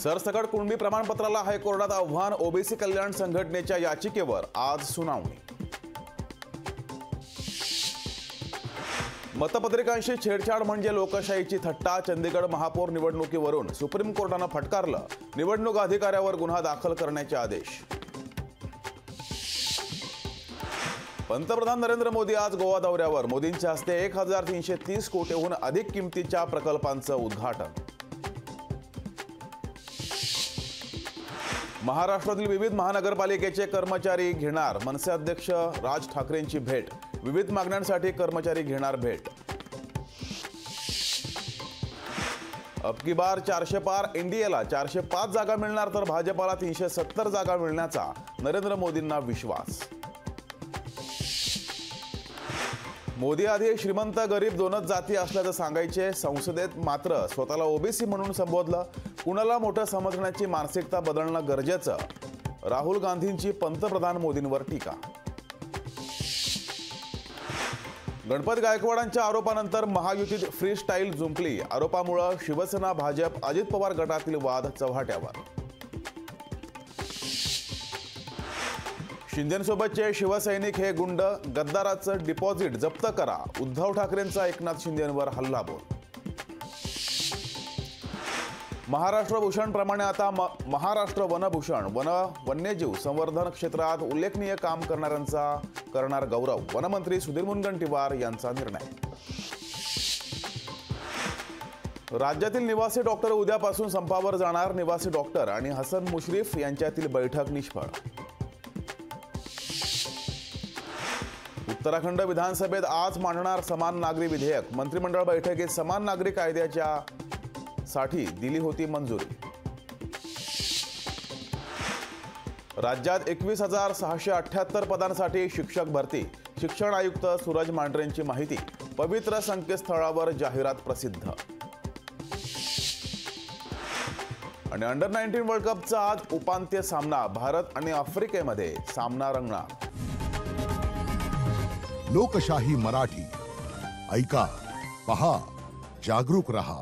सरसकट कुणबी प्रमाणपत्राला हायकोर्टात आव्हान, ओबीसी कल्याण संघटनेच्या याचिकेवर आज सुनावणी। मतपत्रिकांशी छेडछाड म्हणजे लोकशाहीची थट्टा, चंदीगड महापौर निवडणुकीवरून सुप्रीम कोर्टाने फटकारलं, निवडणूक अधिकाऱ्यावर गुन्हा दाखल करण्याचे आदेश। पंतप्रधान नरेंद्र मोदी आज गोवा दौऱ्यावर, मोदींच्या हस्ते 1330 कोटीहून अधिक किमतीच्या प्रकल्पांचं उद्घाटन। महाराष्ट्रातील विविध महानगरपालिकेचे कर्मचारी घेणार मनसे अध्यक्ष राज ठाकरेंची भेट, विविध मागण्यांसाठी कर्मचारी घेणार भेट। अब की बार 400 पार, एनडीएला 405 जागा मिळणार तर भाजपाला 370 जागा मिळण्याचा नरेंद्र मोदींना विश्वास। मोदी आधी श्रीमंत गरीब दोनच जाती असल्याचं सांगायचे, संसदेत मात्र स्वतःला ओबीसी म्हणून संबोधलं, कुणाला मोठं समजण्याची मानसिकता बदलणं गरजेचं, राहुल गांधींची पंतप्रधान मोदींवर टीका। गणपत गायकवाडांच्या आरोपानंतर महायुतीत फ्री स्टाईल जुंपली, आरोपामुळे शिवसेना भाजप अजित पवार गटातील वाद चव्हाट्यावर। शिंदेंसोबतचे शिवसैनिक हे गुंड, गद्दाराचं डिपॉझिट जप्त करा, उद्धव ठाकरेंचा एकनाथ शिंदेंवर हल्लाबोल। महाराष्ट्र भूषणप्रमाणे आता महाराष्ट्र वनभूषण, वन्यजीव संवर्धन क्षेत्रात उल्लेखनीय काम करणाऱ्यांचा करणार गौरव, वनमंत्री सुधीर मुनगंटीवार यांचा निर्णय। राज्यातील निवासी डॉक्टर उद्यापासून संपावर जाणार, निवासी डॉक्टर आणि हसन मुश्रीफ यांच्यातील बैठक निष्फळ। उत्तराखंड विधानसभेत आज मांडणार समान नागरी विधेयक, मंत्रिमंडळ बैठकीत समान नागरी कायद्याच्या साठी दिली होती मंजुरी। राज्यात 21,678 पदांसाठी शिक्षक भरती, शिक्षण आयुक्त सूरज मांढरेंची माहिती, पवित्र संकेतस्थळावर जाहिरात प्रसिद्ध। आणि अंडर 19 वर्ल्ड कपचा आज उपांत्य सामना, भारत आणि आफ्रिकेमध्ये सामना रंगणार। लोकशाही मराठी, ऐका, पहा, जागरूक रहा।